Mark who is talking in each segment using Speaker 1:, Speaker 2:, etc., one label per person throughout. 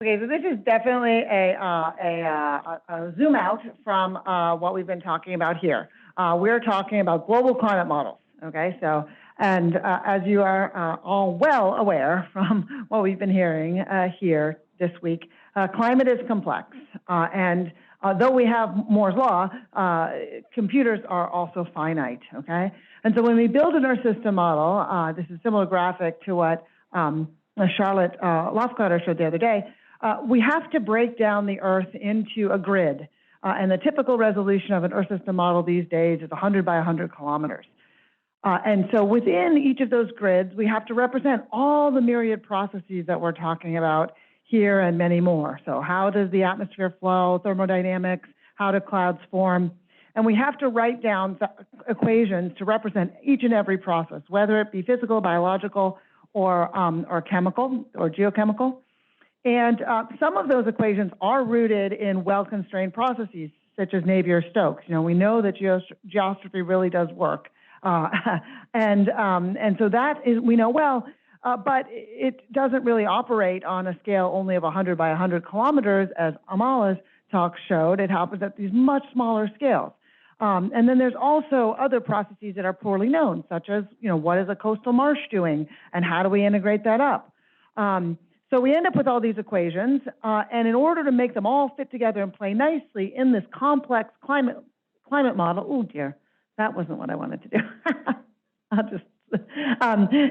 Speaker 1: Okay, so this is definitely a zoom out from what we've been talking about here. We're talking about global climate models, okay? So, and as you are all well aware from what we've been hearing here this week, climate is complex. And though we have Moore's law, computers are also finite, okay? And so when we build an Earth system model, this is a similar graphic to what Charlotte Lofcotter showed the other day, we have to break down the Earth into a grid. And the typical resolution of an Earth system model these days is 100 by 100 kilometers. And so within each of those grids, we have to represent all the myriad processes that we're talking about here and many more. So how does the atmosphere flow, thermodynamics, how do clouds form? And we have to write down equations to represent each and every process, whether it be physical, biological, or chemical or geochemical. And some of those equations are rooted in well-constrained processes, such as Navier-Stokes. You know, we know that geostrophy really does work. And so that is, we know well, but it doesn't really operate on a scale only of 100 by 100 kilometers, as Amala's talk showed. It happens at these much smaller scales. And then there's also other processes that are poorly known, such as, you know, what is a coastal marsh doing, and how do we integrate that up? So we end up with all these equations, and in order to make them all fit together and play nicely in this complex climate model, oh dear, that wasn't what I wanted to do. I'll just,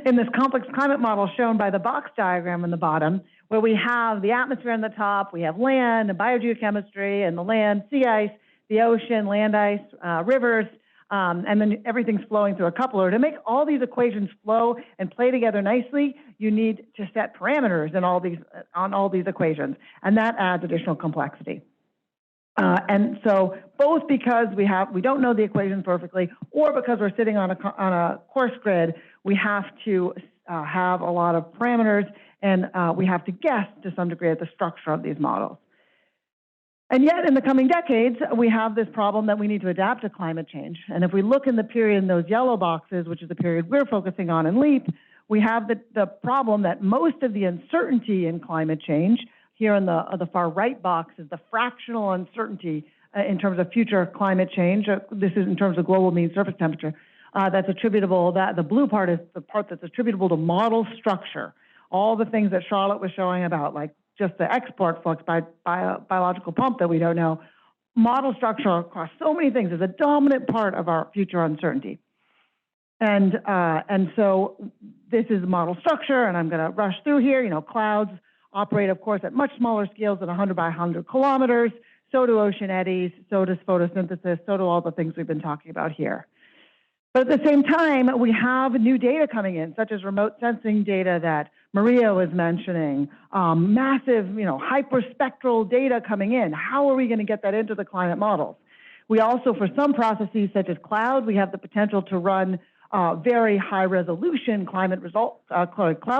Speaker 1: in this complex climate model shown by the box diagram in the bottom, where we have the atmosphere on the top, we have land and biogeochemistry and the land, sea ice, the ocean, land ice, rivers, and then everything's flowing through a coupler. To make all these equations flow and play together nicely, you need to set parameters in on all these equations, and that adds additional complexity. And so both because we don't know the equations perfectly, or because we're sitting on a coarse grid, we have to have a lot of parameters, and we have to guess to some degree at the structure of these models. And yet, in the coming decades, we have this problem that we need to adapt to climate change. And if we look in the period in those yellow boxes, which is the period we're focusing on in LEAP, we have the problem that most of the uncertainty in climate change, here in the far right box, is the fractional uncertainty in terms of future climate change. This is in terms of global mean surface temperature. That's attributable, the blue part is the part that's attributable to model structure. All the things that Charlotte was showing about, like just the export flux by biological pump that we don't know. Model structure across so many things is a dominant part of our future uncertainty. And so this is model structure, and I'm going to rush through here. You know, clouds operate, of course, at much smaller scales than 100 by 100 kilometers. So do ocean eddies, so does photosynthesis, so do all the things we've been talking about here. But at the same time, we have new data coming in, such as remote sensing data that Maria was mentioning, massive, you know, hyperspectral data coming in. How are we going to get that into the climate models? We also, for some processes such as cloud, we have the potential to run very high resolution cloud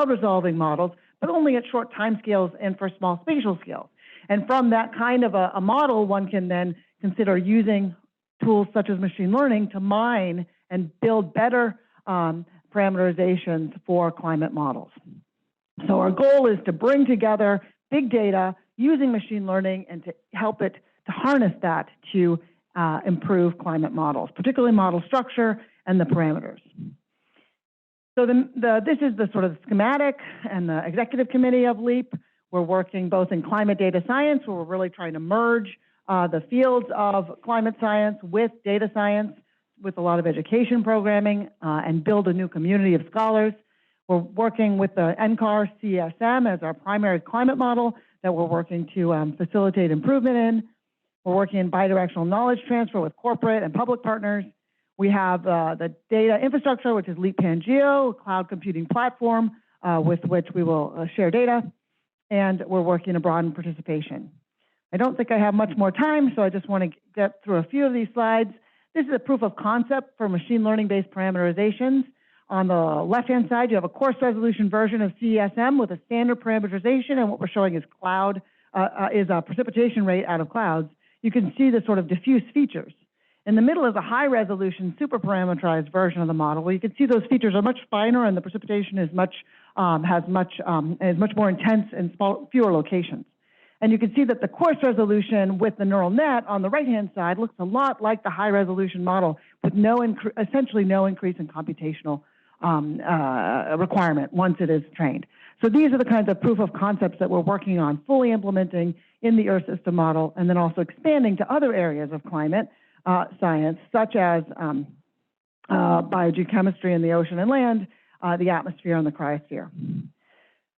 Speaker 1: resolving models, but only at short time scales and for small spatial scales. And from that kind of a model, one can then consider using tools such as machine learning to mine and build better parameterizations for climate models. So our goal is to bring together big data using machine learning and to help it to harness that to improve climate models, particularly model structure and the parameters. So this is the sort of schematic and the executive committee of LEAP. We're working both in climate data science, where we're really trying to merge the fields of climate science with data science, with a lot of education programming, and build a new community of scholars. We're working with the NCAR CSM as our primary climate model that we're working to facilitate improvement in. We're working in bidirectional knowledge transfer with corporate and public partners. We have the data infrastructure, which is LEAP Pangeo, a cloud computing platform with which we will share data. And we're working to broaden participation. I don't think I have much more time, so I just want to get through a few of these slides. This is a proof of concept for machine learning-based parameterizations. On the left-hand side, you have a coarse resolution version of CESM with a standard parameterization, and what we're showing is a precipitation rate out of clouds. You can see the sort of diffuse features. In the middle is a high-resolution, super-parameterized version of the model, where you can see those features are much finer and the precipitation is much more intense in fewer locations. And you can see that the coarse resolution with the neural net on the right-hand side looks a lot like the high-resolution model with essentially no increase in computational requirement once it is trained. So these are the kinds of proof of concepts that we're working on, fully implementing in the Earth system model, and then also expanding to other areas of climate science, such as biogeochemistry in the ocean and land, the atmosphere, and the cryosphere.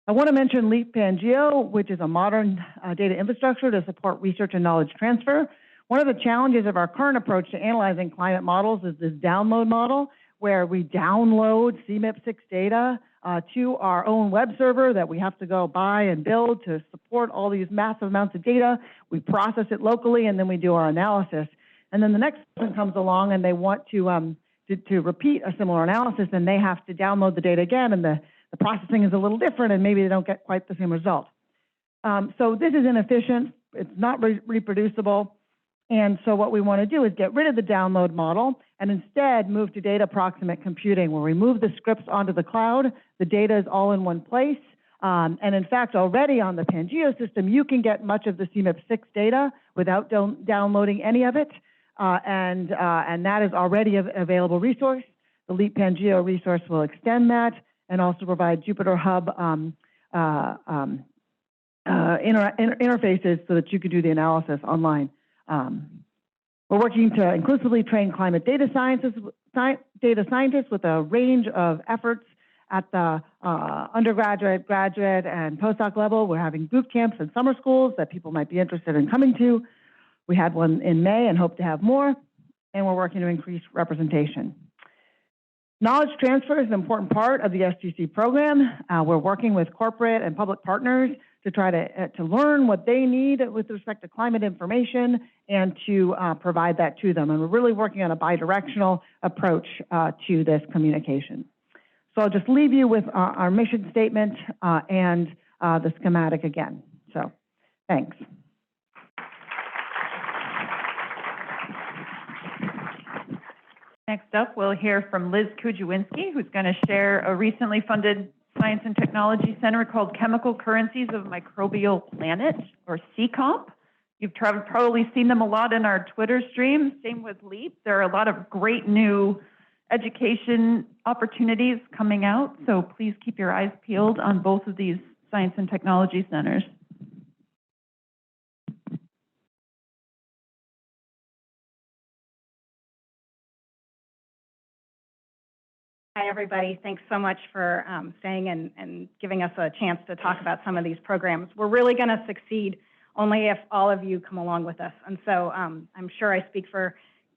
Speaker 1: I want to mention LEAP PanGeo, which is a modern data infrastructure to support research and knowledge transfer. One of the challenges of our current approach to analyzing climate models is this download model, where we download CMIP6 data to our own web server that we have to go buy and build to support all these massive amounts of data. We process it locally, and then we do our analysis. And then the next person comes along, and they want to repeat a similar analysis, and they have to download the data again, and the processing is a little different, and maybe they don't get quite the same result. So this is inefficient. It's not reproducible. And so what we want to do is get rid of the download model and instead move to data proximate computing, where we move the scripts onto the cloud. The data is all in one place. And in fact, already on the PanGeo system, you can get much of the CMIP6 data without downloading any of it. And that is already an available resource. The LEAP PanGeo resource will extend that and also provide Jupyter Hub interfaces so that you could do the analysis online. We're working to inclusively train climate data scientists with a range of efforts at the undergraduate, graduate, and postdoc level. We're having boot camps and summer schools that people might be interested in coming to. We had one in May and hope to have more, and we're working to increase representation. Knowledge transfer is an important part of the STC program. We're working with corporate and public partners to try to learn what they need with respect to climate information and to provide that to them. And we're really working on a bidirectional approach to this communication. So I'll just leave you with our mission statement and the schematic again. So thanks.
Speaker 2: Next up, we'll hear from Liz Kujawinski, who's going to share a recently funded Science and Technology Center called Chemical Currencies of Microbial Planet, or CCOMP. You've probably seen them a lot in our Twitter streams. Same with LEAP. There are a lot of great new education opportunities coming out, so please keep your eyes peeled on both of these Science and Technology Centers.
Speaker 3: Hi, everybody. Thanks so much for staying and giving us a chance to talk about some of these programs. We're really going to succeed only if all of you come along with us. And so I'm sure I speak for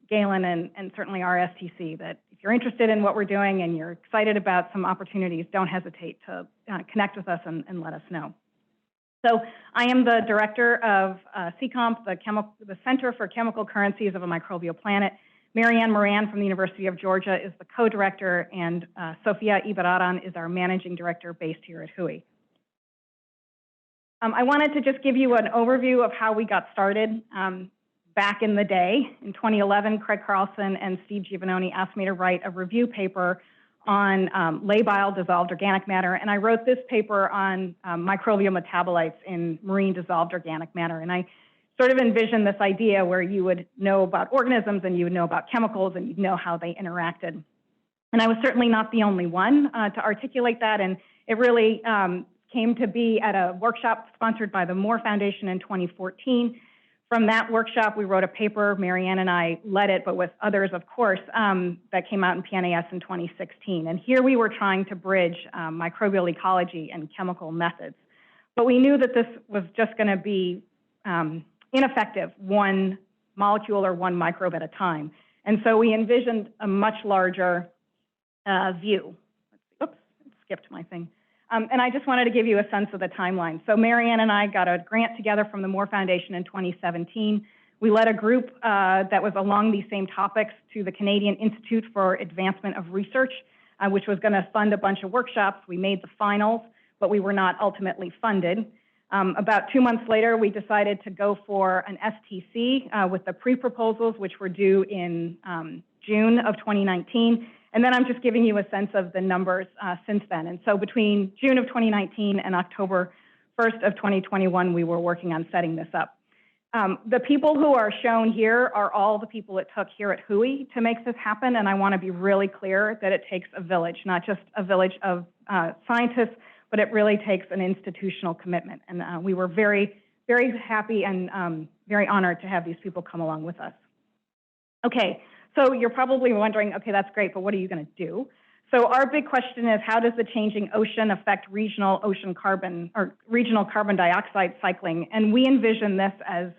Speaker 3: Galen and certainly our STC that if you're interested in what we're doing and you're excited about some opportunities, don't hesitate to connect with us and let us know. So I am the director of CCOMP, the Center for Chemical Currencies of a Microbial Planet. Marianne Moran from the University of Georgia is the co-director, and Sofia Ibararan is our managing director based here at WHOI. I wanted to just give you an overview of how we got started. Back in the day, in 2011, Craig Carlson and Steve Giovannoni asked me to write a review paper on labile dissolved organic matter, and I wrote this paper on microbial metabolites in marine dissolved organic matter. And I sort of envision this idea where you would know about organisms and you would know about chemicals and you'd know how they interacted. And I was certainly not the only one to articulate that, and it really came to be at a workshop sponsored by the Moore Foundation in 2014. From that workshop, we wrote a paper. Marianne and I led it, but with others, of course, that came out in PNAS in 2016. And here we were trying to bridge microbial ecology and chemical methods. But we knew that this was just going to be ineffective, one molecule or one microbe at a time. And so we envisioned a much larger view. Oops, skipped my thing. And I just wanted to give you a sense of the timeline. So Marianne and I got a grant together from the Moore Foundation in 2017. We led a group that was along these same topics to the Canadian Institute for Advancement of Research, which was going to fund a bunch of workshops. We made the finals, but we were not ultimately funded. About 2 months later, we decided to go for an STC with the pre-proposals, which were due in June of 2019. And then I'm just giving you a sense of the numbers since then. And so between June of 2019 and October 1st of 2021, we were working on setting this up. The people who are shown here are all the people it took here at WHOI to make this happen, and I want to be really clear that it takes a village, not just a village of scientists, but it really takes an institutional commitment. And we were very, very happy and very honored to have these people come along with us. Okay, so you're probably wondering, okay, that's great, but what are you going to do? So our big question is, how does the changing ocean affect regional ocean carbon or regional carbon dioxide cycling? And we envision this as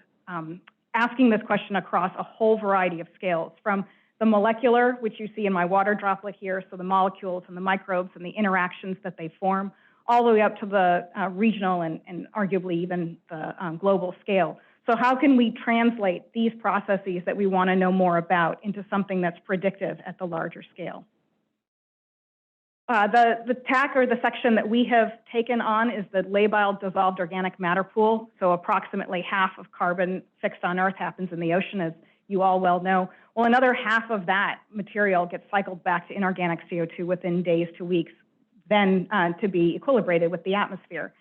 Speaker 3: asking this question across a whole variety of scales, from the molecular, which you see in my water droplet here, so the molecules and the microbes and the interactions that they form, all the way up to the regional and arguably even the global scale. So how can we translate these processes that we want to know more about into something that's predictive at the larger scale? The TAC, or the section that we have taken on, is the labile dissolved organic matter pool. So approximately half of carbon fixed on Earth happens in the ocean, as you all well know. Well, another half of that material gets cycled back to inorganic CO2 within days to weeks, then to be equilibrated with the atmosphere.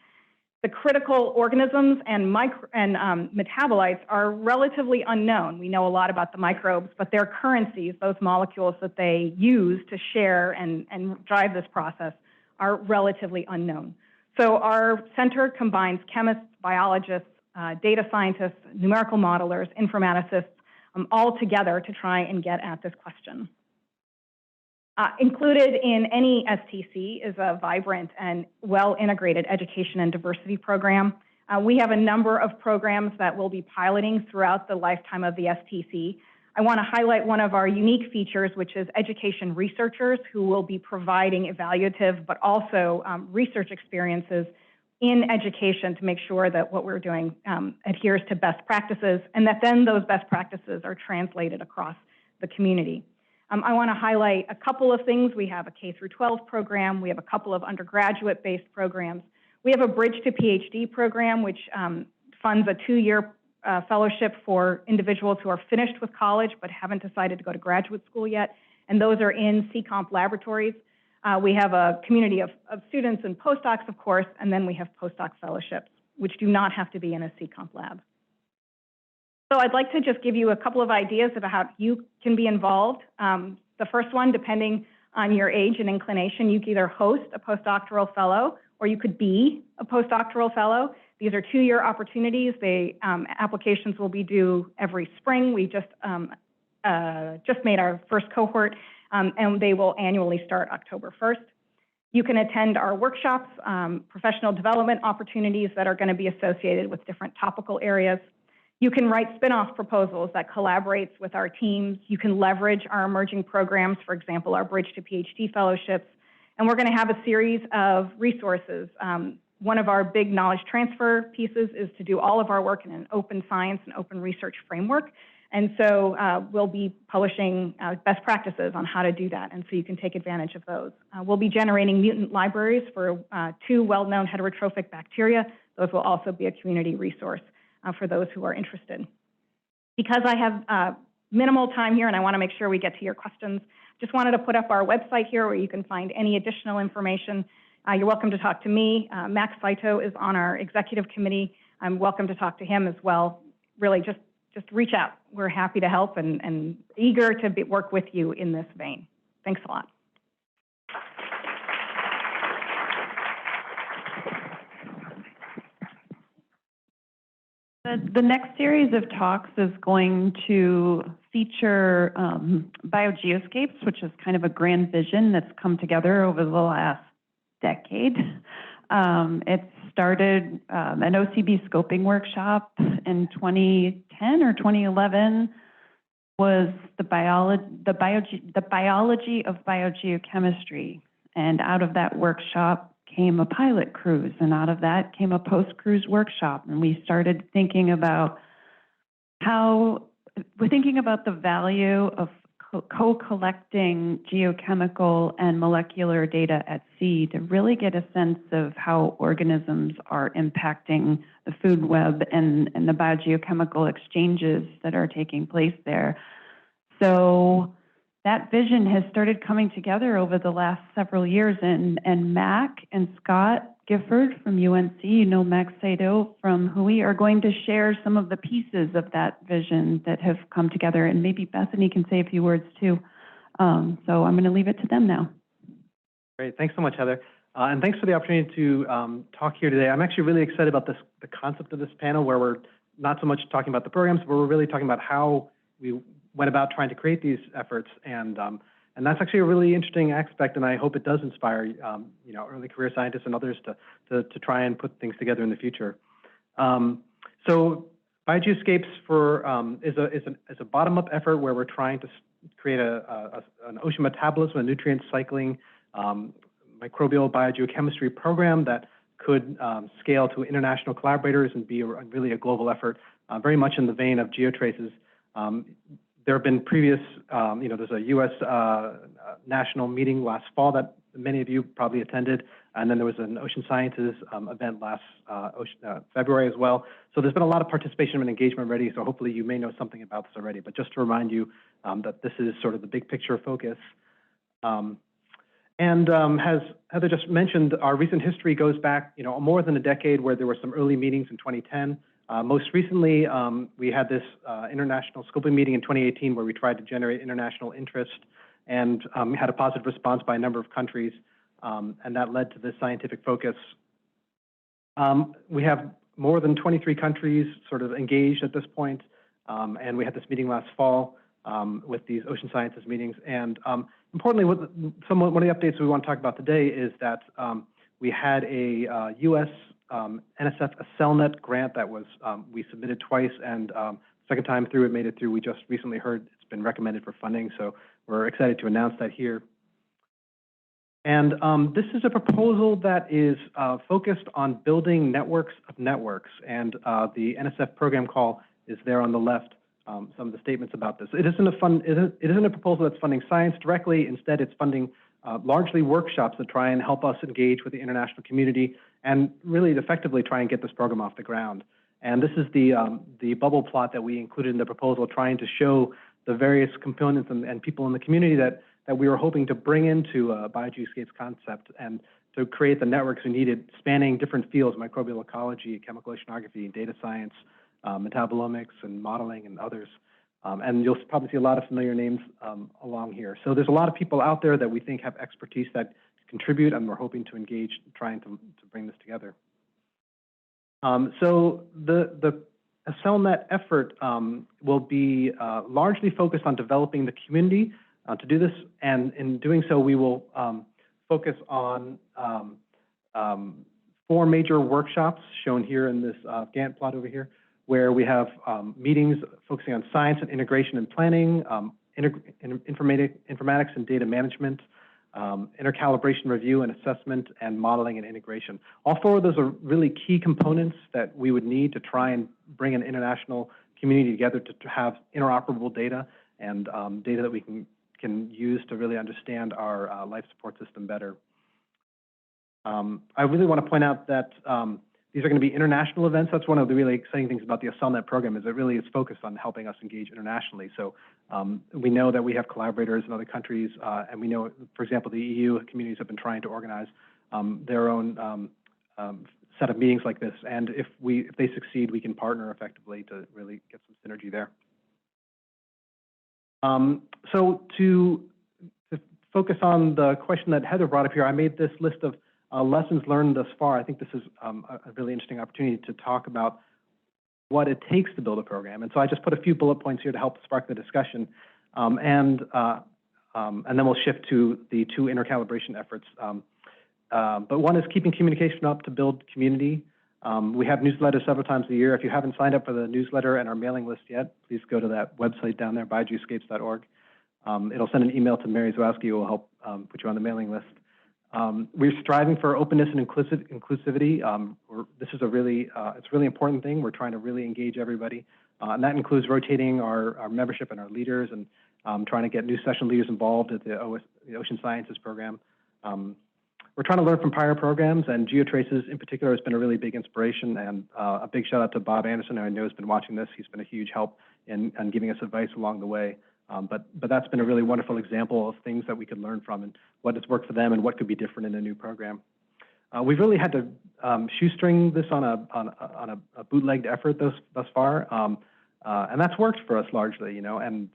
Speaker 3: The critical organisms and metabolites are relatively unknown. We know a lot about the microbes, but their currencies, those molecules that they use to share and drive this process, are relatively unknown. So our center combines chemists, biologists, data scientists, numerical modelers, informaticists, all together to try and get at this question. Included in any STC is a vibrant and well-integrated education and diversity program. We have a number of programs that we'll be piloting throughout the lifetime of the STC. I want to highlight one of our unique features, which is education researchers who will be providing evaluative but also research experiences in education to make sure that what we're doing adheres to best practices, and that then those best practices are translated across the community. I want to highlight a couple of things. We have a K through 12 program. We have a couple of undergraduate-based programs. We have a Bridge to PhD program, which funds a 2-year fellowship for individuals who are finished with college but haven't decided to go to graduate school yet, and those are in CComp laboratories. We have a community of students and postdocs, of course, and then we have postdoc fellowships, which do not have to be in a CComp lab. So I'd like to just give you a couple of ideas about how you can be involved. The first one, depending on your age and inclination, you could either host a postdoctoral fellow or you could be a postdoctoral fellow. These are 2-year opportunities. Applications will be due every spring. We just made our first cohort, and they will annually start October 1st. You can attend our workshops, professional development opportunities that are going to be associated with different topical areas. You can write spin-off proposals that collaborates with our teams. You can leverage our emerging programs, for example, our Bridge to PhD fellowships. And we're going to have a series of resources. One of our big knowledge transfer pieces is to do all of our work in an open science and open research framework. And so we'll be publishing best practices on how to do that, and so you can take advantage of those. We'll be generating mutant libraries for 2 well-known heterotrophic bacteria. Those will also be a community resource for those who are interested. Because I have minimal time here and I want to make sure we get to your questions, just wanted to put up our website here where you can find any additional information. You're welcome to talk to me. Max Saito is on our executive committee. I'm welcome to talk to him as well. Really, just reach out. We're happy to help and eager to work with you in this vein. Thanks a lot.
Speaker 2: The next series of talks is going to feature BioGeoSCAPES, which is kind of a grand vision that's come together over the last decade. It started an OCB scoping workshop in 2010 or 2011, was the biology of biogeochemistry. And out of that workshop came a pilot cruise, and out of that came a post-cruise workshop. And we started thinking about the value of co-collecting geochemical and molecular data at sea to really get a sense of how organisms are impacting the food web and the biogeochemical exchanges that are taking place there. So that vision has started coming together over the last several years, and Mac and Scott Gifford from UNC, you know Max Saito from WHOI, are going to share some of the pieces of that vision that have come together, and maybe Bethany can say a few words too. So I'm going to leave it to them now.
Speaker 4: Great, thanks so much, Heather. And thanks for the opportunity to talk here today. I'm actually really excited about the concept of this panel, where we're not so much talking about the programs, but we're really talking about how we went about trying to create these efforts. And that's actually a really interesting aspect, and I hope it does inspire you know, early career scientists and others to try and put things together in the future. So BioGeoSCAPES is a bottom-up effort where we're trying to create an ocean metabolism and nutrient cycling microbial biogeochemistry program that could scale to international collaborators and be really a global effort, very much in the vein of GeoTraces. There have been previous, you know, there's a U.S. national meeting last fall that many of you probably attended, and then there was an Ocean Sciences event last February as well. So there's been a lot of participation and engagement already, so hopefully you may know something about this already. But just to remind you that this is sort of the big picture focus. As Heather just mentioned, our recent history goes back, you know, more than a decade, where there were some early meetings in 2010. Most recently, we had this international scoping meeting in 2018 where we tried to generate international interest, and we had a positive response by a number of countries, and that led to this scientific focus. We have more than 23 countries sort of engaged at this point, and we had this meeting last fall with these ocean sciences meetings. And importantly, one of the updates we want to talk about today is that we had a U.S. NSF Accelnet grant that was we submitted twice, and second time through it made it through. We just recently heard it's been recommended for funding, so we're excited to announce that here. And this is a proposal that is focused on building networks of networks, and the NSF program call is there on the left. Some of the statements about this. It isn't a proposal that's funding science directly. Instead, it's funding largely workshops that try and help us engage with the international community and really effectively try and get this program off the ground. And this is the bubble plot that we included in the proposal, trying to show the various components and people in the community that we were hoping to bring into BioGeoSCAPES concept and to create the networks we needed, spanning different fields: microbial ecology, chemical oceanography, data science, metabolomics, and modeling, and others. And you'll probably see a lot of familiar names along here. So there's a lot of people out there that we think have expertise that contribute, and we're hoping to engage, trying to bring this together. So the Accelnet effort will be largely focused on developing the community to do this, and in doing so, we will focus on 4 major workshops shown here in this Gantt plot over here, where we have meetings focusing on science and integration and planning, informatics and data management, intercalibration review and assessment, and modeling and integration. All 4 of those are really key components that we would need to try and bring an international community together to have interoperable data and data that we can use to really understand our life support system better. I really want to point out that these are going to be international events. That's one of the really exciting things about the Accelnet program, is it really is focused on helping us engage internationally. So we know that we have collaborators in other countries, and we know, for example, the EU communities have been trying to organize their own set of meetings like this. And if they succeed, we can partner effectively to really get some synergy there. So to focus on the question that Heather brought up here, I made this list of lessons learned thus far. I think this is a really interesting opportunity to talk about what it takes to build a program. And so I just put a few bullet points here to help spark the discussion. And then we'll shift to the 2 intercalibration efforts. But one is keeping communication up to build community. We have newsletters several times a year. If you haven't signed up for the newsletter and our mailing list yet, please go to that website down there, biogeoscapes.org. It'll send an email to Mary Zawowski, who will help put you on the mailing list. We're striving for openness and inclusivity. This is it's a really important thing. We're trying to really engage everybody, and that includes rotating our membership and our leaders, and trying to get new session leaders involved at the Ocean Sciences program. We're trying to learn from prior programs, and GeoTraces in particular has been a really big inspiration, and a big shout out to Bob Anderson, who I know has been watching this. He's been a huge help in giving us advice along the way. But that's been a really wonderful example of things that we could learn from and what has worked for them and what could be different in a new program. We've really had to shoestring this on a bootlegged effort thus far, and that's worked for us largely, you know. And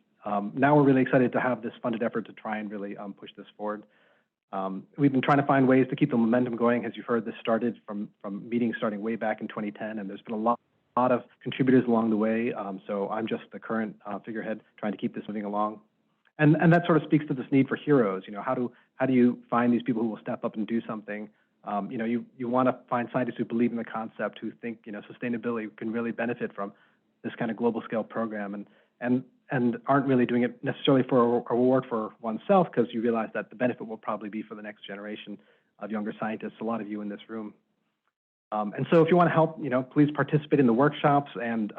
Speaker 4: now we're really excited to have this funded effort to try and really push this forward. We've been trying to find ways to keep the momentum going. As you've heard, this started from meetings starting way back in 2010, and there's been a lot of contributors along the way. So I'm just the current figurehead trying to keep this moving along. And that sort of speaks to this need for heroes. You know, how do you find these people who will step up and do something? You know, you want to find scientists who believe in the concept, who think, you know, sustainability can really benefit from this kind of global scale program, and aren't really doing it necessarily for a reward for oneself, because you realize that the benefit will probably be for the next generation of younger scientists, a lot of you in this room. And so if you want to help, you know, please participate in the workshops, and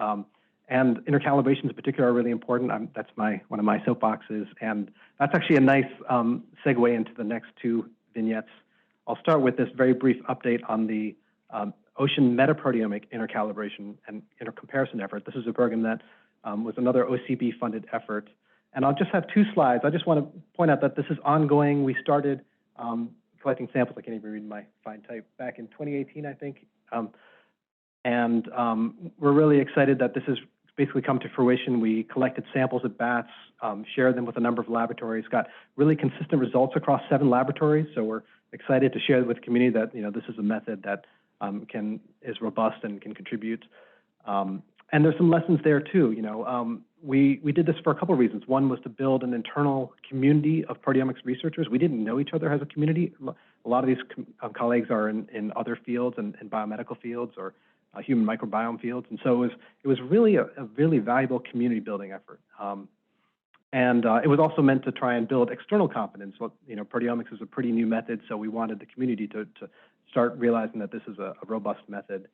Speaker 4: intercalibrations in particular are really important. That's one of my soapboxes, and that's actually a nice segue into the next two vignettes. I'll start with this very brief update on the ocean metaproteomic intercalibration and intercomparison effort. This is a program that was another OCB-funded effort. And I'll just have two slides. I just want to point out that this is ongoing. We started collecting samples. I can't even read my fine type. Back in 2018, I think. And we're really excited that this has basically come to fruition. We collected samples at BATS, shared them with a number of laboratories, got really consistent results across 7 laboratories. So we're excited to share with the community that, you know, this is a method that is robust and can contribute. And there's some lessons there too. You know, we did this for a couple of reasons. One was to build an internal community of proteomics researchers. We didn't know each other as a community. A lot of these colleagues are in other fields and biomedical fields or human microbiome fields, and so it was really a really valuable community building effort. And it was also meant to try and build external competence. You know, proteomics is a pretty new method, so we wanted the community to start realizing that this is a robust method.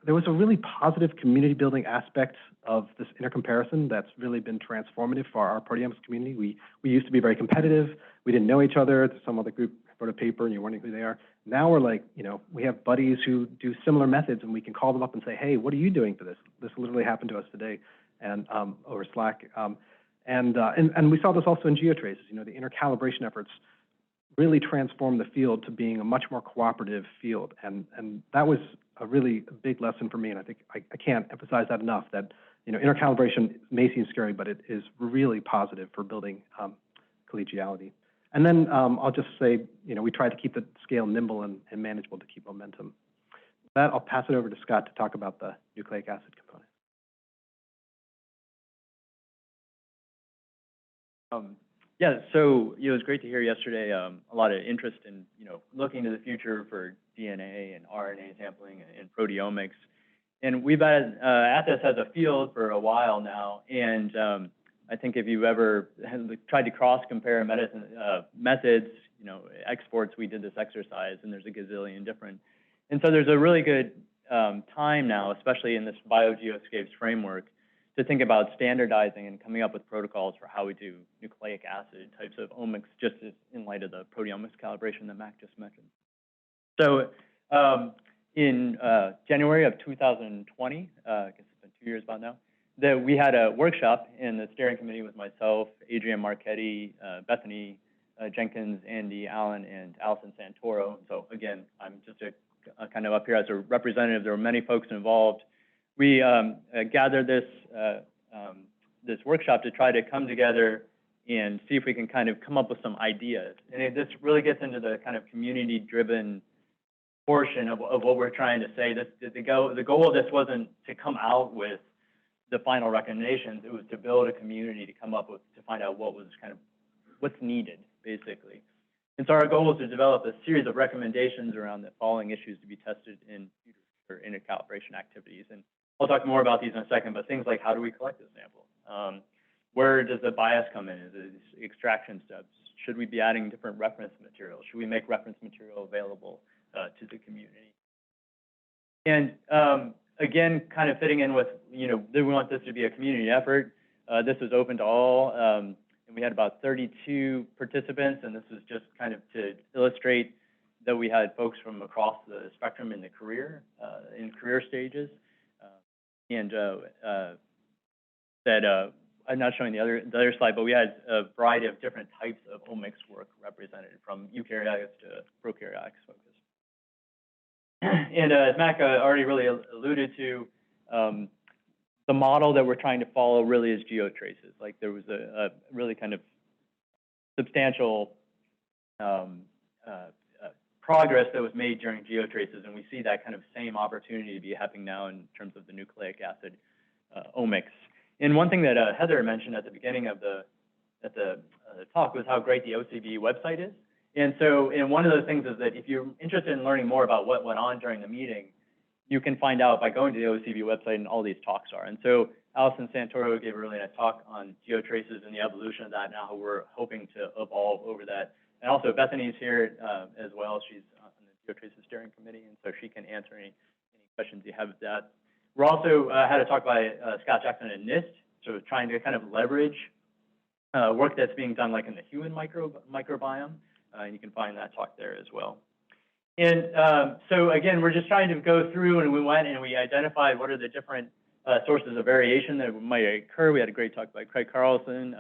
Speaker 4: There was a really positive community building aspect of this intercomparison that's really been transformative for our proteomics community. We used to be very competitive. We didn't know each other. Some other group wrote a paper and you're wondering who they are. Now we're like, you know, we have buddies who do similar methods, and we can call them up and say, hey, what are you doing for this? This literally happened to us today, and over Slack. And we saw this also in geotraces. You know, the intercalibration efforts really transformed the field to being a much more cooperative field, and that was a really big lesson for me. And I think I can't emphasize that enough. That, you know, intercalibration may seem scary, but it is really positive for building collegiality. And then I'll just say, you know, we try to keep the scale nimble and manageable to keep momentum. With that, I'll pass it over to Scott to talk about the nucleic acid component.
Speaker 5: Yeah, so it was great to hear yesterday a lot of interest in, you know, looking to the future for DNA and RNA sampling and proteomics. And we've been at this as a field for a while now, and I think if you've ever tried to cross-compare methods, you know, exports, we did this exercise, and there's a gazillion different. And so there's a really good time now, especially in this BioGeoSCAPES framework, to think about standardizing and coming up with protocols for how we do nucleic acid types of omics, just as in light of the proteomics calibration that Mac just mentioned. So in January of 2020, I guess it's been 2 years about now, that we had a workshop in the steering committee with myself, Adrian Marchetti, Bethany, Jenkins, Andy Allen, and Allison Santoro. So again, I'm just kind of up here as a representative. There were many folks involved. We gathered this workshop to try to come together and see if we can kind of come up with some ideas. And this really gets into the kind of community-driven portion of what we're trying to say. The goal of this wasn't to come out with the final recommendations. It was to build a community to come up with, to find out what's needed, basically. And so our goal is to develop a series of recommendations around the following issues to be tested in future intercalibration activities. And I'll talk more about these in a second, but things like, how do we collect the sample? Where does the bias come in? Is it extraction steps? Should we be adding different reference material? Should we make reference material available to the community? And again, kind of fitting in with, you know, we want this to be a community effort. This was open to all, and we had about 32 participants, and this was just kind of to illustrate that we had folks from across the spectrum in the career stages. I'm not showing the other slide, but we had a variety of different types of omics work represented, from eukaryotes to prokaryotes focus. And as Mac already really alluded to, the model that we're trying to follow really is geotraces. Like there was a really kind of substantial progress that was made during geotraces, and we see that kind of same opportunity to be happening now in terms of the nucleic acid omics. And one thing that Heather mentioned at the beginning of the talk was how great the OCB website is. And so, and one of the things is that if you're interested in learning more about what went on during the meeting, you can find out by going to the OCB website, and all these talks are. And so Alison Santoro gave a really nice talk on geotraces and the evolution of that, and how we're hoping to evolve over that. And also Bethany's here as well. She's on the geotraces steering committee, and so she can answer any questions you have with that. We're also had a talk by Scott Jackson at NIST, so trying to kind of leverage work that's being done like in the human microbiome, and you can find that talk there as well. And so again, we're just trying to go through, and we went and we identified what are the different sources of variation that might occur. We had a great talk by Craig Carlson.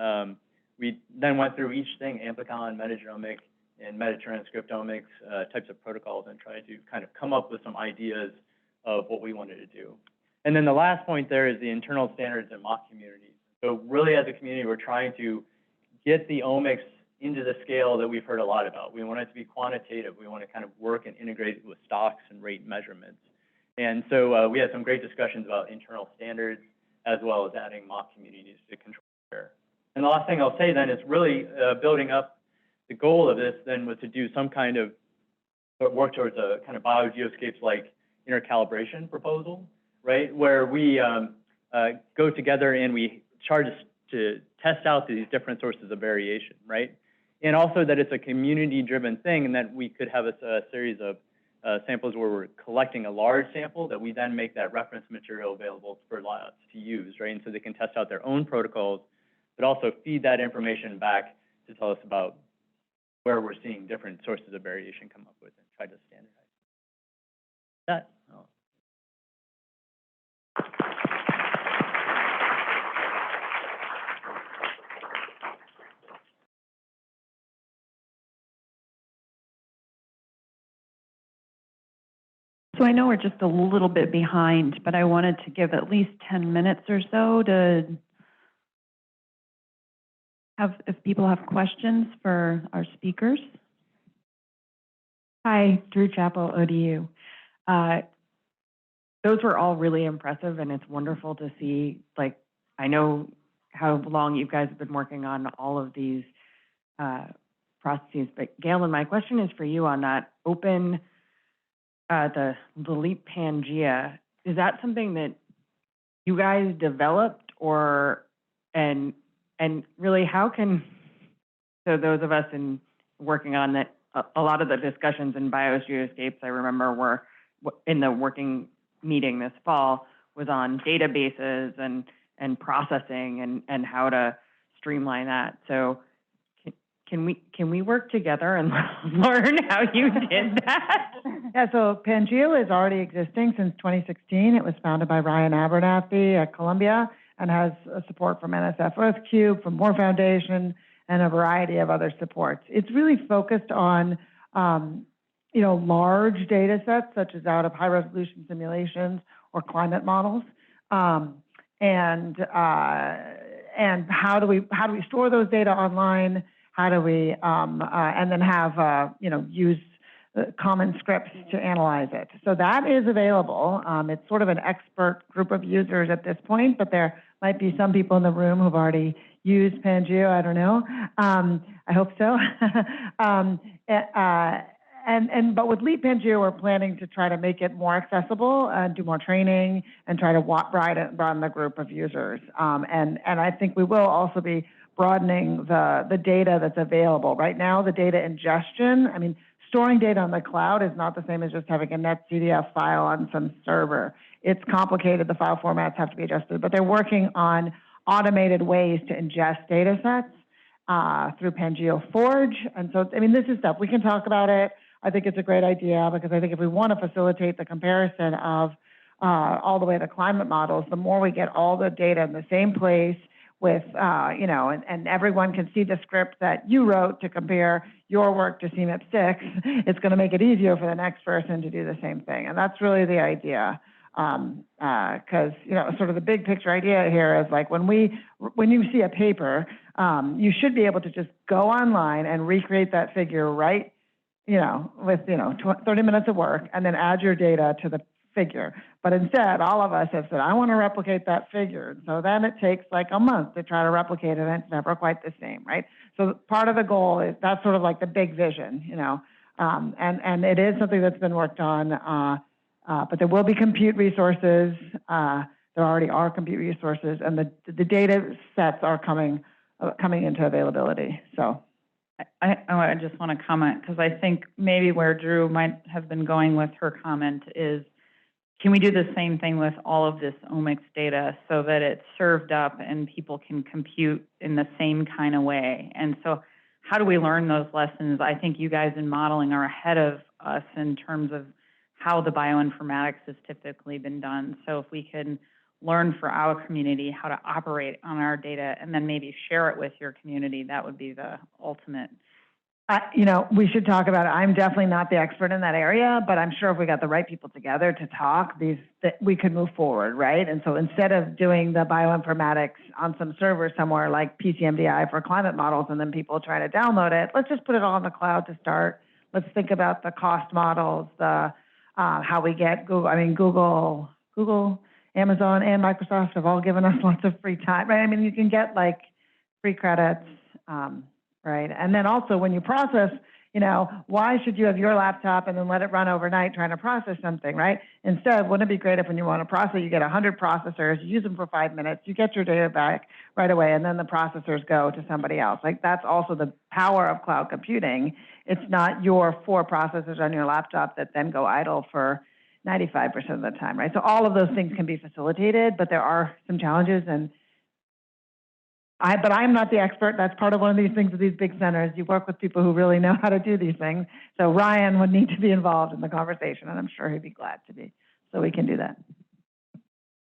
Speaker 5: We then went through each thing, amplicon, metagenomic, and metatranscriptomics types of protocols, and tried to kind of come up with some ideas of what we wanted to do. And then the last point there is the internal standards and mock communities. So really as a community, we're trying to get the omics into the scale that we've heard a lot about. We want it to be quantitative. We want to kind of work and integrate it with stocks and rate measurements. And so we had some great discussions about internal standards, as well as adding mock communities to control error. And the last thing I'll say then is really building up. The goal of this then was to do some kind of work towards a kind of BioGeoSCAPES-like intercalibration proposal, right? Where we go together and we try to test out these different sources of variation, right? And also that it's a community-driven thing, and that we could have a series of samples where we're collecting a large sample that we then make that reference material available for labs to use, right? And so they can test out their own protocols, but also feed that information back to tell us about where we're seeing different sources of variation come up with, and try to standardize that. Oh.
Speaker 2: So I know we're just a little bit behind, but I wanted to give at least 10 minutes or so to have, if people have questions for our speakers.
Speaker 6: Hi, Drew Chappell, ODU. Those were all really impressive, and it's wonderful to see, like, I know how long you guys have been working on all of these processes, but Galen, my question is for you on that open, the LEAP Pangea. Is that something that you guys developed, or, and really how can, so those of us in working on that, a lot of the discussions in BioGeoSCAPES, I remember, were in the working meeting this fall, was on databases and processing and how to streamline that. So can we work together and learn how you did that?
Speaker 1: Yeah, so Pangea is already existing since 2016. It was founded by Ryan Abernathy at Columbia, and has support from NSF EarthCube, from Moore Foundation, and a variety of other supports. It's really focused on large data sets, such as out of high resolution simulations or climate models, and how do we store those data online? How do we and then have use common scripts to analyze it? So that is available. It's sort of an expert group of users at this point, but there might be some people in the room who've already used Pangea. I don't know. I hope so. But with LEAP Pangea, we're planning to try to make it more accessible and do more training and try to broaden the group of users. And I think we will also be broadening the data that's available. Right now, the data ingestion, I mean, storing data on the cloud is not the same as just having a NetCDF file on some server. It's complicated. The file formats have to be adjusted, but they're working on automated ways to ingest data sets through Pangea Forge. And so, I mean, this is stuff. We can talk about it. I think it's a great idea, because I think if we want to facilitate the comparison of all the way to climate models, the more we get all the data in the same place with, you know, and everyone can see the script that you wrote to compare your work to CMIP6, it's going to make it easier for the next person to do the same thing. And that's really the idea. Because, you know, sort of the big picture idea here is like when you see a paper, you should be able to just go online and recreate that figure right, you know, with, you know, 30 minutes of work and then add your data to the figure. But instead, all of us have said, I want to replicate that figure. So then it takes like a month to try to replicate it, and it's never quite the same, right? So part of the goal is, that's sort of like the big vision, you know, and it is something that's been worked on, but there will be compute resources. There already are compute resources, and the data sets are coming into availability. So
Speaker 7: I just want to comment, because I think maybe where Drew might have been going with her comment is, can we do the same thing with all of this omics data so that it's served up and people can compute in the same kind of way? And so how do we learn those lessons? I think you guys in modeling are ahead of us in terms of how the bioinformatics has typically been done. So if we can learn for our community how to operate on our data and then maybe share it with your community, that would be the ultimate.
Speaker 1: you know, we should talk about it. I'm definitely not the expert in that area, but I'm sure if we got the right people together to talk, that we could move forward, right? And so instead of doing the bioinformatics on some server somewhere like PCMDI for climate models and then people trying to download it, let's just put it all in the cloud to start. Let's think about the cost models, the how we get Google. I mean, Google, Amazon, and Microsoft have all given us lots of free time, right? I mean, you can get like free credits. Right. And then also when you process, you know, why should you have your laptop and then let it run overnight trying to process something, right? Instead, wouldn't it be great if when you want to process, you get 100 processors, you use them for 5 minutes, you get your data back right away, and then the processors go to somebody else. Like, that's also the power of cloud computing. It's not your 4 processors on your laptop that then go idle for 95% of the time, right? So all of those things can be facilitated, but there are some challenges, and but I'm not the expert. That's part of one of these things with these big centers. You work with people who really know how to do these things. So Ryan would need to be involved in the conversation, and I'm sure he'd be glad to be, so we can do that.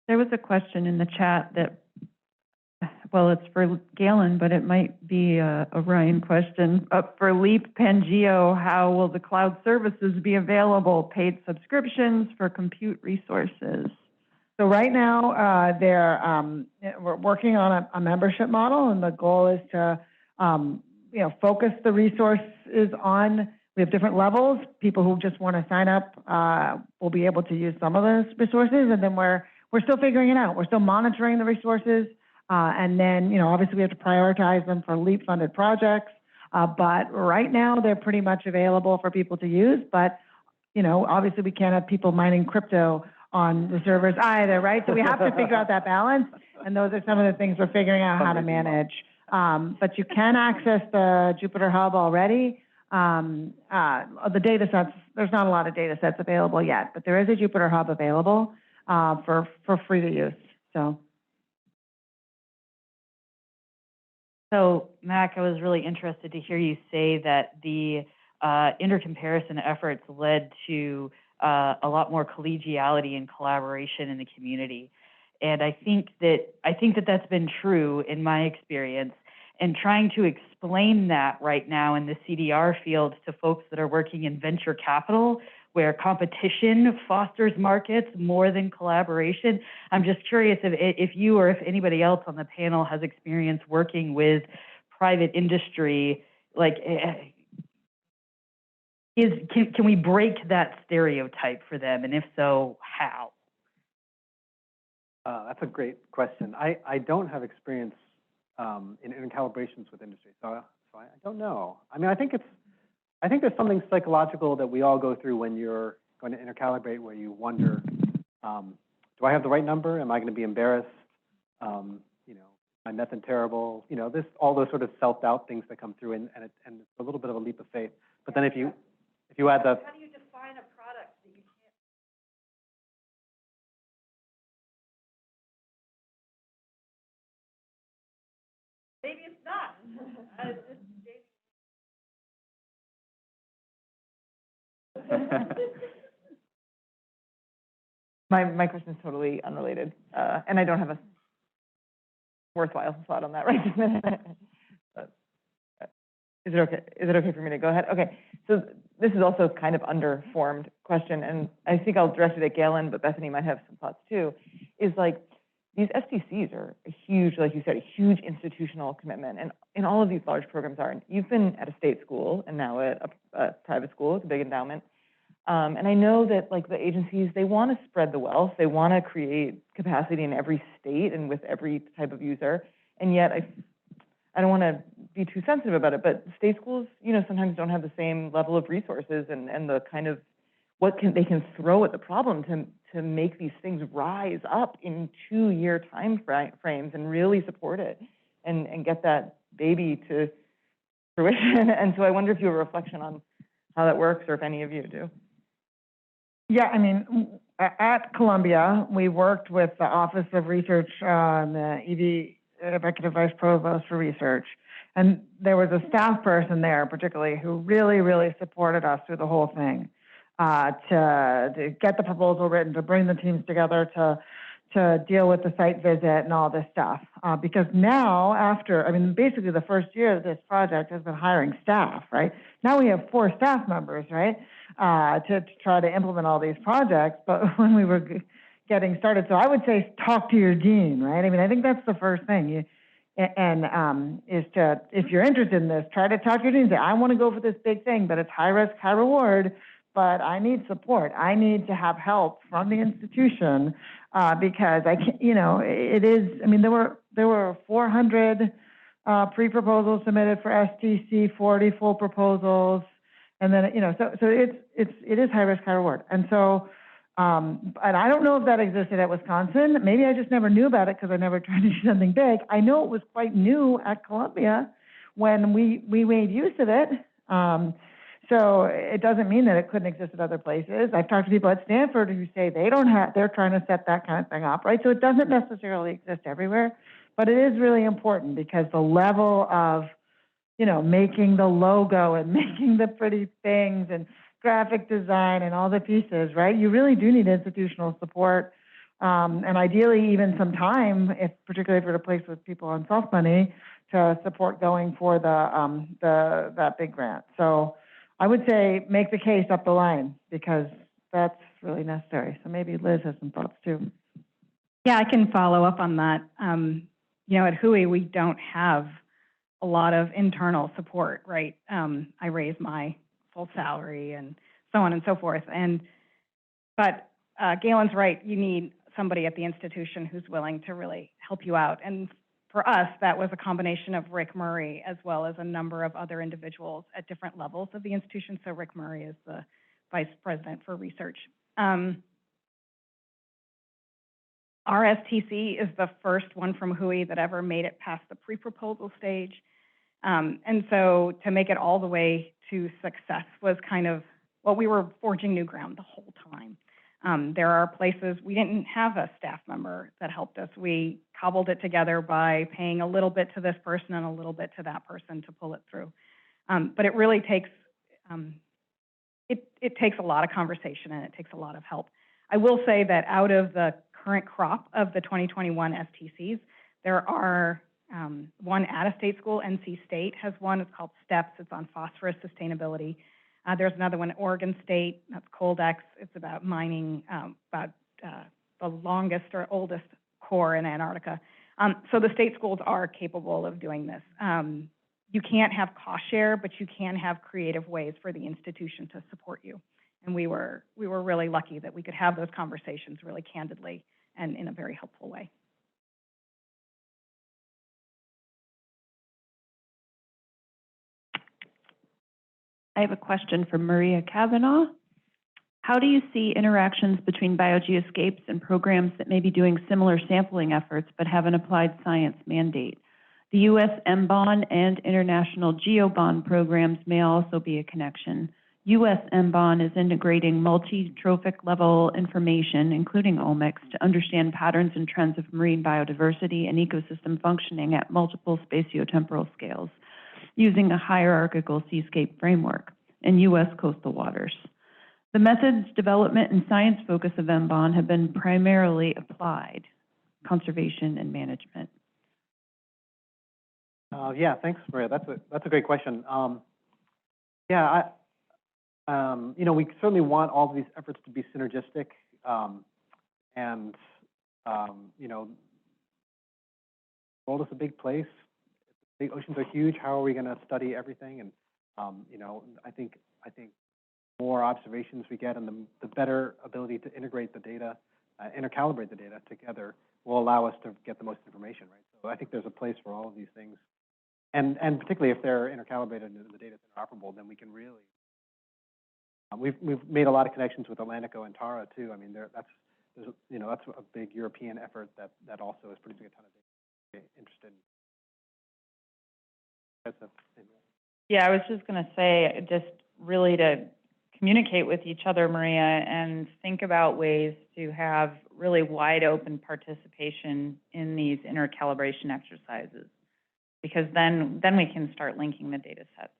Speaker 2: There was a question in the chat that, well, it's for Galen, but it might be a Ryan question. For LEAP Pangeo, how will the cloud services be available? Paid subscriptions for compute resources?
Speaker 1: So right now, we're working on a membership model, and the goal is to, you know, focus the resources on. We have different levels. People who just want to sign up will be able to use some of those resources, and then we're still figuring it out. We're still monitoring the resources, and then, you know, obviously we have to prioritize them for LEAP-funded projects. But right now, they're pretty much available for people to use. But, you know, obviously we can't have people mining crypto on the servers either, right? So we have to figure out that balance, and those are some of the things we're figuring out how to manage. But you can access the Jupyter Hub already. The data sets, there's not a lot of data sets available yet, but there is a Jupyter Hub available for free to use.
Speaker 7: So, Mac, I was really interested to hear you say that the intercomparison efforts led to a lot more collegiality and collaboration in the community. And I think that that's been true in my experience. And trying to explain that right now in the CDR field to folks that are working in venture capital, where competition fosters markets more than collaboration. I'm just curious if you or if anybody else on the panel has experience working with private industry, like, can we break that stereotype for them, and if so, how?
Speaker 4: That's a great question. I don't have experience in intercalibrations with industry, so I don't know. I mean, I think there's something psychological that we all go through when you're going to intercalibrate, where you wonder, do I have the right number? Am I going to be embarrassed? You know, my method terrible? You know, all those sort of self-doubt things that come through, and it's a little bit of a leap of faith. But then if you add the...
Speaker 2: How do you define a product that you can't? Maybe it's not.
Speaker 6: My question is totally unrelated, and I don't have a worthwhile thought on that right this minute. Is it okay? Is it okay for me to go ahead? Okay. So this is also kind of underformed question, and I think I'll direct it at Galen, but Bethany might have some thoughts too. Is like these STCs are a huge, like you said, a huge institutional commitment, and all of these large programs are. And you've been at a state school and now at a private school. It's a big endowment. And I know that like the agencies, they want to spread the wealth. They want to create capacity in every state and with every type of user. And yet I don't want to be too sensitive about it, but state schools, you know, sometimes don't have the same level of resources and the kind of they can throw at the problem to make these things rise up in 2-year time frames and really support it and get that baby to fruition. And so I wonder if you have a reflection on how that works, or if any of you do.
Speaker 1: Yeah, I mean, at Columbia, we worked with the Office of Research, the EV, Executive Vice Provost for Research, and there was a staff person there particularly who really, really supported us through the whole thing, to get the proposal written, to bring the teams together, to deal with the site visit and all this stuff. Because now, after, I mean, basically the first year of this project has been hiring staff, right? Now we have 4 staff members, right, to try to implement all these projects. But when we were getting started, so I would say talk to your dean, right? I mean, I think that's the first thing. Is to, if you're interested in this, try to talk to your dean and say, I want to go for this big thing, but it's high risk, high reward, but I need support. I need to have help from the institution because I can't, you know, it is, I mean, there were 400 pre-proposals submitted for STC, 40 full proposals, and then, you know, so it is high risk, high reward. And so, and I don't know if that existed at Wisconsin. Maybe I just never knew about it because I never tried to do something big. I know it was quite new at Columbia when we made use of it. So it doesn't mean that it couldn't exist at other places. I've talked to people at Stanford who say they're trying to set that kind of thing up, right? So it doesn't necessarily exist everywhere, but it is really important because the level of, you know, making the logo and making the pretty things and graphic design and all the pieces, right? You really do need institutional support, and ideally even some time, particularly if you're at a place with people on self money, to support going for that big grant. So I would say make the case up the line because that's really necessary. So maybe Liz has some thoughts too.
Speaker 3: Yeah, I can follow up on that. You know, at WHOI, we don't have a lot of internal support, right? I raise my full salary and so on and so forth. But Galen's right, you need somebody at the institution who's willing to really help you out. And for us, that was a combination of Rick Murray as well as a number of other individuals at different levels of the institution. So Rick Murray is the vice president for research. Our STC is the first one from WHOI that ever made it past the pre-proposal stage. And so to make it all the way to success was kind of, well, we were forging new ground the whole time. There are places we didn't have a staff member that helped us. We cobbled it together by paying a little bit to this person and a little bit to that person to pull it through. But it really takes, it takes a lot of conversation and it takes a lot of help. I will say that out of the current crop of the 2021 STCs, there are one out-of-state school, NC State has one. It's called STEPS. It's on phosphorus sustainability. There's another one, Oregon State. That's Coldex. It's about mining, the longest or oldest core in Antarctica. So the state schools are capable of doing this. You can't have cost share, but you can have creative ways for the institution to support you. And we were really lucky that we could have those conversations really candidly and in a very helpful way.
Speaker 2: I have a question for Maria Kavanaugh. How do you see interactions between BioGeoSCAPES and programs that may be doing similar sampling efforts but have an applied science mandate? The U.S. MBON and international GeoBON programs may also be a connection. U.S. MBON is integrating multi-trophic level information, including Omics, to understand patterns and trends of marine biodiversity and ecosystem functioning at multiple spatiotemporal scales, using a hierarchical seascape framework in U.S. coastal waters. The methods, development, and science focus of MBON have been primarily applied, conservation and management.
Speaker 4: Yeah, thanks, Maria. That's a great question. Yeah, you know, we certainly want all of these efforts to be synergistic, and you know, the world is a big place. The oceans are huge. How are we going to study everything? And you know, I think more observations we get, and the better ability to integrate the data, intercalibrate the data together, will allow us to get the most information, right? So I think there's a place for all of these things, and particularly if they're intercalibrated and the data is interoperable, then we can really. We've made a lot of connections with Atlantico and Tara too. I mean, that's a big European effort that also is producing a ton of data. Interested.
Speaker 2: Yeah, I was just going to say, just really to communicate with each other, Maria, and think about ways to have really wide open participation in these intercalibration exercises, because then we can start linking the data sets.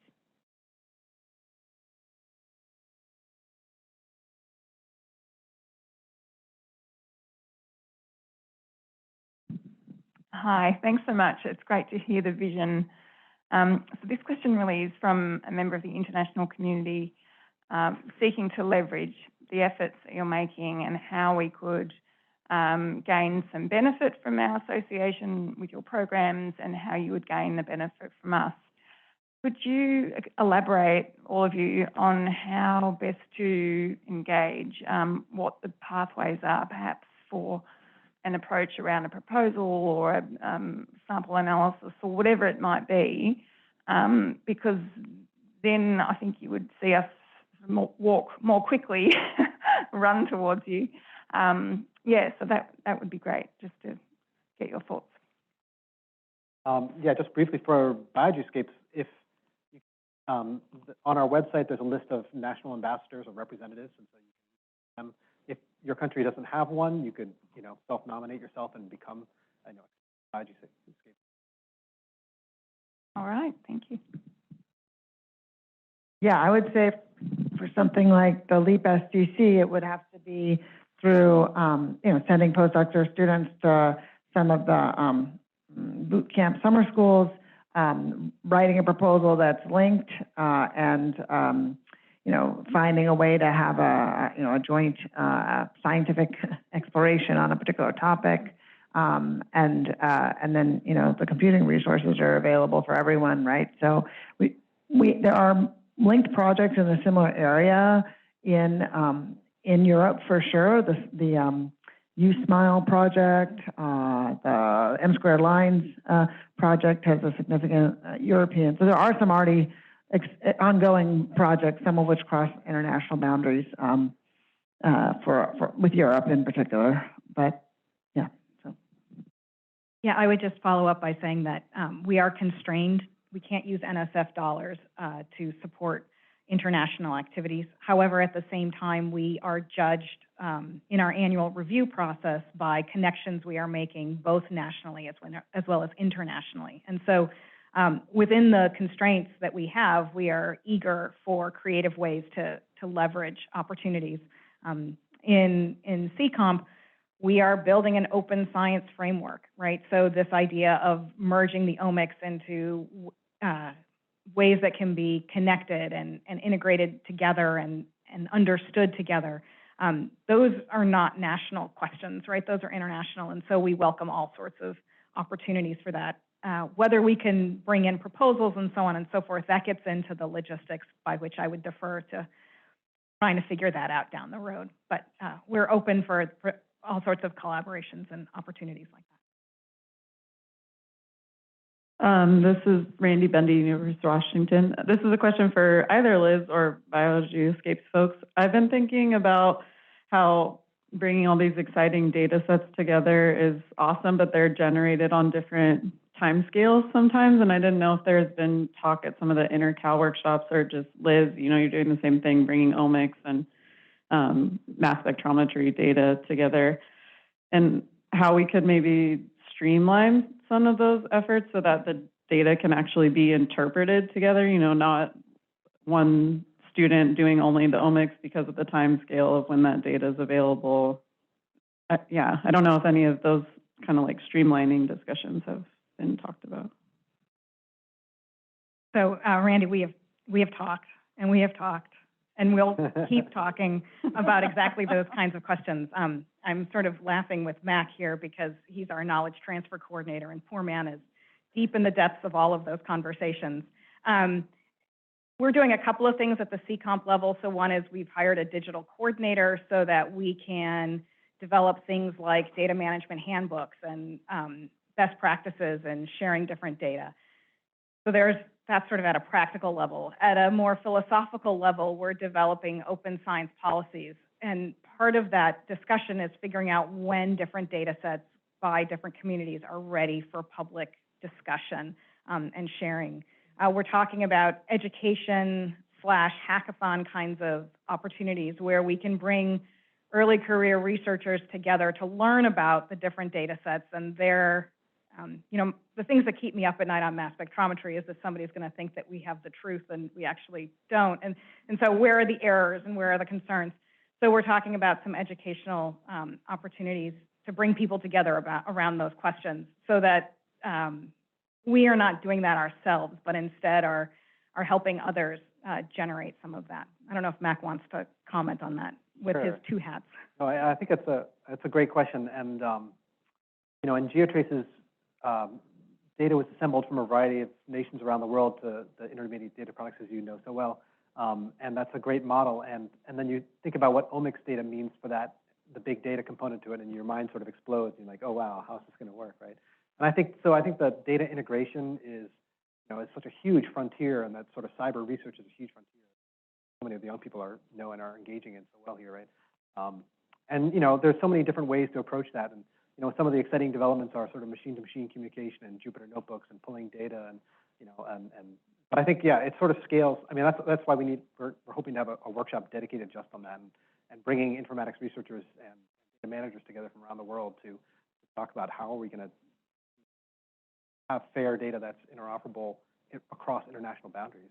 Speaker 6: Hi, thanks so much. It's great to hear the vision. So this question really is from a member of the international community seeking to leverage the efforts that you're making and how we could gain some benefit from our association with your programs and how you would gain the benefit from us. Could you elaborate, all of you, on how best to engage, what the pathways are perhaps for an approach around a proposal or a sample analysis or whatever it might be, because then I think you would see us walk more quickly, run towards you. Yeah, so that would be great, just to get your thoughts.
Speaker 4: Yeah, just briefly for BioGeoSCAPES, if on our website there's a list of national ambassadors or representatives, and so you can if your country doesn't have one, you could, you know, self-nominate yourself and become, you know, BioGeoSCAPES.
Speaker 6: All right, thank you.
Speaker 1: Yeah, I would say for something like the LEAP SDC, it would have to be through, you know, sending postdocs or students to some of the boot camp summer schools, writing a proposal that's linked, and you know, finding a way to have a joint scientific exploration on a particular topic, and then, you know, the computing resources are available for everyone, right? So there are linked projects in a similar area in Europe for sure. The USmile project, the M Squared Lines project has a significant European. So there are some already ongoing projects, some of which cross international boundaries with Europe in particular. But yeah, so.
Speaker 3: Yeah, I would just follow up by saying that we are constrained. We can't use NSF dollars to support international activities. However, at the same time, we are judged in our annual review process by connections we are making both nationally as well as internationally. And so within the constraints that we have, we are eager for creative ways to leverage opportunities. In CComp, we are building an open science framework, right? So this idea of merging the omics into ways that can be connected and integrated together and understood together, those are not national questions, right? Those are international, and so we welcome all sorts of opportunities for that. Whether we can bring in proposals and so on and so forth, that gets into the logistics by which I would defer to trying to figure that out down the road. But we're open for all sorts of collaborations and opportunities like that.
Speaker 8: This is Randy Bendy, University of Washington. This is a question for either Liz or BioGeoSCAPES folks. I've been thinking about how bringing all these exciting data sets together is awesome, but they're generated on different timescales sometimes, and I didn't know if there's been talk at some of the intercal workshops, or just Liz, you know, you're doing the same thing, bringing omics and mass spectrometry data together, and how we could maybe streamline some of those efforts so that the data can actually be interpreted together, you know, not one student doing only the omics because of the time scale of when that data is available. Yeah, I don't know if any of those kind of like streamlining discussions have been talked about.
Speaker 3: So, Randy, we have talked, and we have talked, and we'll keep talking about exactly those kinds of questions. I'm sort of laughing with Mac here because he's our knowledge transfer coordinator, and poor man is deep in the depths of all of those conversations. We're doing a couple of things at the CComp level. So one is we've hired a digital coordinator so that we can develop things like data management handbooks and best practices and sharing different data. So that's sort of at a practical level. At a more philosophical level, we're developing open science policies. And part of that discussion is figuring out when different data sets by different communities are ready for public discussion and sharing. We're talking about education/hackathon kinds of opportunities where we can bring early career researchers together to learn about the different data sets and their, the things that keep me up at night on mass spectrometry is that somebody's going to think that we have the truth and we actually don't. And so where are the errors and where are the concerns? So we're talking about some educational opportunities to bring people together around those questions so that we are not doing that ourselves, but instead are helping others generate some of that. I don't know if Mac wants to comment on that with his two hats.
Speaker 4: No, I think it's a great question, and in GeoTrace's data was assembled from a variety of nations around the world to the intermediate data products, as you know so well, and that's a great model. And then you think about what omics data means for that, the big data component to it, and your mind sort of explodes. And you're like, oh wow, how's this going to work, right? And I think that data integration is, it's such a huge frontier, and that sort of cyber research is a huge frontier. So many of the young people know and are engaging in so well here, right? And there's so many different ways to approach that, and some of the exciting developments are sort of machine-to-machine communication and Jupyter notebooks and pulling data, and but I think it sort of scales. I mean, that's why we're hoping to have a workshop dedicated just on that, and bringing informatics researchers and data managers together from around the world to talk about how are we going to have fair data that's interoperable across international boundaries.